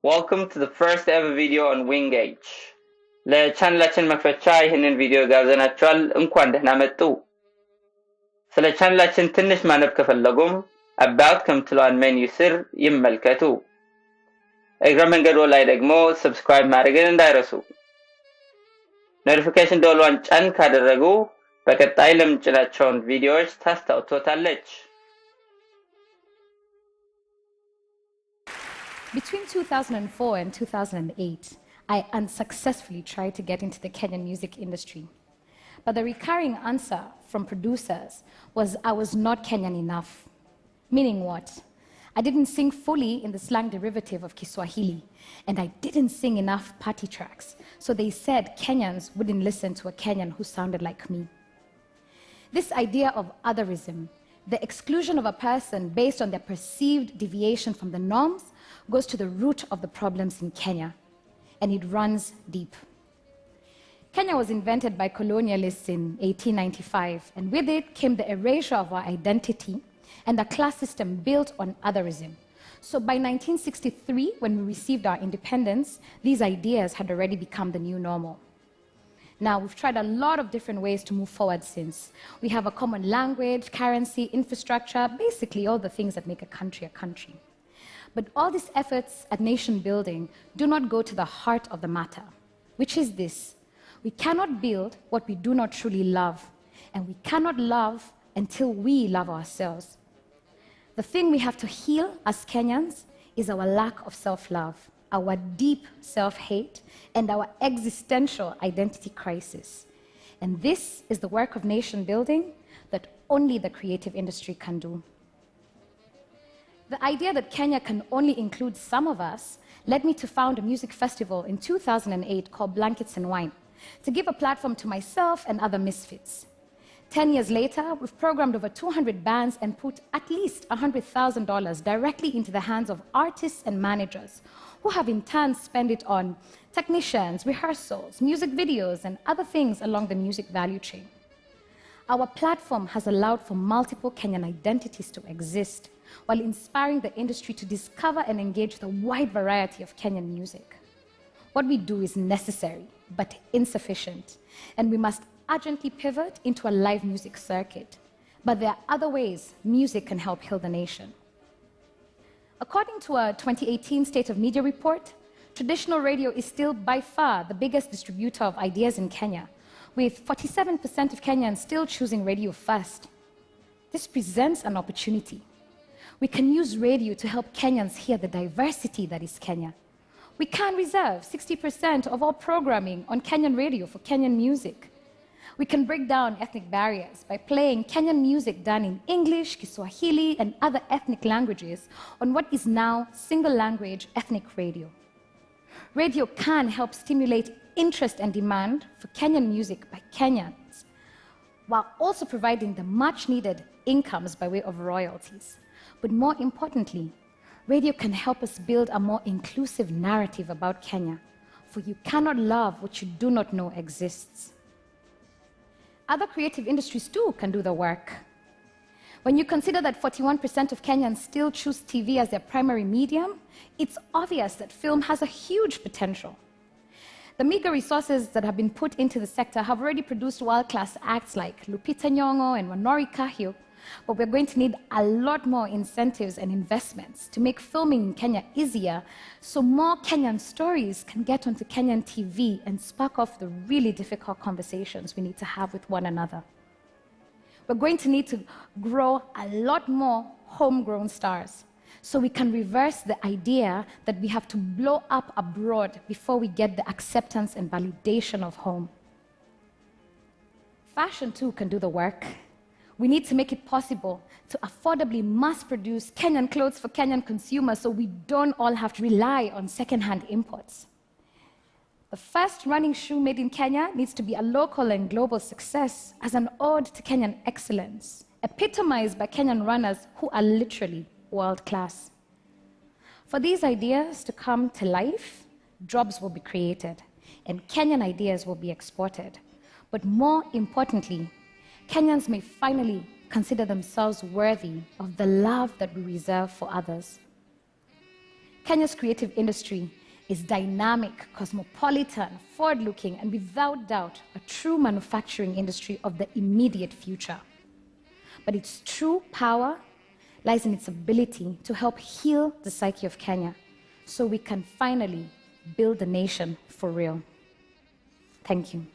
Welcome to the first ever video on Wingage. ለቻናላችን መክፈቻ ይህንን ቪዲዮ ጋብዘናችኋል። እንኳን ደህና መጡ። ስለ ቻናላችን ትንሽ ማነብ ከፈለጉም about ከምትለዋን ሜኑ ስር ይመልከቱ። እግረ መንገዶ ላይ ደግሞ ሰብስክራይብ ማድረግን እንዳይረሱ። ኖቲፊኬሽን ደወሏን ጫን ካደረጉ በቀጣይ ለምንጭናቸውን ቪዲዮዎች ታስታውሶታለች። Between 2004 and 2008, I unsuccessfully tried to get into the Kenyan music industry. But the recurring answer from producers was I was not Kenyan enough. Meaning what? I didn't sing fully in the slang derivative of Kiswahili, and I didn't sing enough party tracks, so they said Kenyans wouldn't listen to a Kenyan who sounded like me. This idea of otherism, the exclusion of a person based on their perceived deviation from the norms, goes to the root of the problems in Kenya, and it runs deep. Kenya was invented by colonialists in 1895, and with it came the erasure of our identity and a class system built on otherism. So by 1963, when we received our independence, these ideas had already become the new normal. Now, we've tried a lot of different ways to move forward since. We have a common language, currency, infrastructure, basically all the things that make a country a country. But all these efforts at nation building do not go to the heart of the matter, which is this: we cannot build what we do not truly love, and we cannot love until we love ourselves. The thing we have to heal as Kenyans is our lack of self-love, our deep self-hate, and our existential identity crisis. And this is the work of nation building that only the creative industry can do. The idea that Kenya can only include some of us led me to found a music festival in 2008 called Blankets and Wine, to give a platform to myself and other misfits. 10 years later, we've programmed over 200 bands and put at least $100,000 directly into the hands of artists and managers, who have in turn spent it on technicians, rehearsals, music videos, and other things along the music value chain. Our platform has allowed for multiple Kenyan identities to exist, while inspiring the industry to discover and engage the wide variety of Kenyan music. What we do is necessary, but insufficient, and we must urgently pivot into a live music circuit. But there are other ways music can help heal the nation. According to a 2018 State of Media report, traditional radio is still by far the biggest distributor of ideas in Kenya, with 47% of Kenyans still choosing radio first. This presents an opportunity. We can use radio to help Kenyans hear the diversity that is Kenya. We can reserve 60% of all programming on Kenyan radio for Kenyan music. We can break down ethnic barriers by playing Kenyan music done in English, Kiswahili, and other ethnic languages on what is now single language ethnic radio. Radio can help stimulate interest and demand for Kenyan music by Kenyans, while also providing the much needed incomes by way of royalties. But more importantly, radio can help us build a more inclusive narrative about Kenya, for you cannot love what you do not know exists. Other creative industries too can do the work. When you consider that 41% of Kenyans still choose TV as their primary medium, it's obvious that film has a huge potential. The meager resources that have been put into the sector have already produced world-class acts like Lupita Nyong'o and Wanori Kahio, but we're going to need a lot more incentives and investments to make filming in Kenya easier, so more Kenyan stories can get onto Kenyan TV and spark off the really difficult conversations we need to have with one another. We're going to need to grow a lot more homegrown stars, so we can reverse the idea that we have to blow up abroad before we get the acceptance and validation of home. Fashion too can do the work. We need to make it possible to affordably mass-produce Kenyan clothes for Kenyan consumers, so we don't all have to rely on second-hand imports. The first running shoe made in Kenya needs to be a local and global success as an ode to Kenyan excellence, epitomized by Kenyan runners who are literally world-class. For these ideas to come to life, jobs will be created, and Kenyan ideas will be exported. But more importantly, Kenyans may finally consider themselves worthy of the love that we reserve for others. Kenya's creative industry is dynamic, cosmopolitan, forward-looking, and without doubt, a true manufacturing industry of the immediate future. But its true power lies in its ability to help heal the psyche of Kenya so we can finally build a nation for real. Thank you.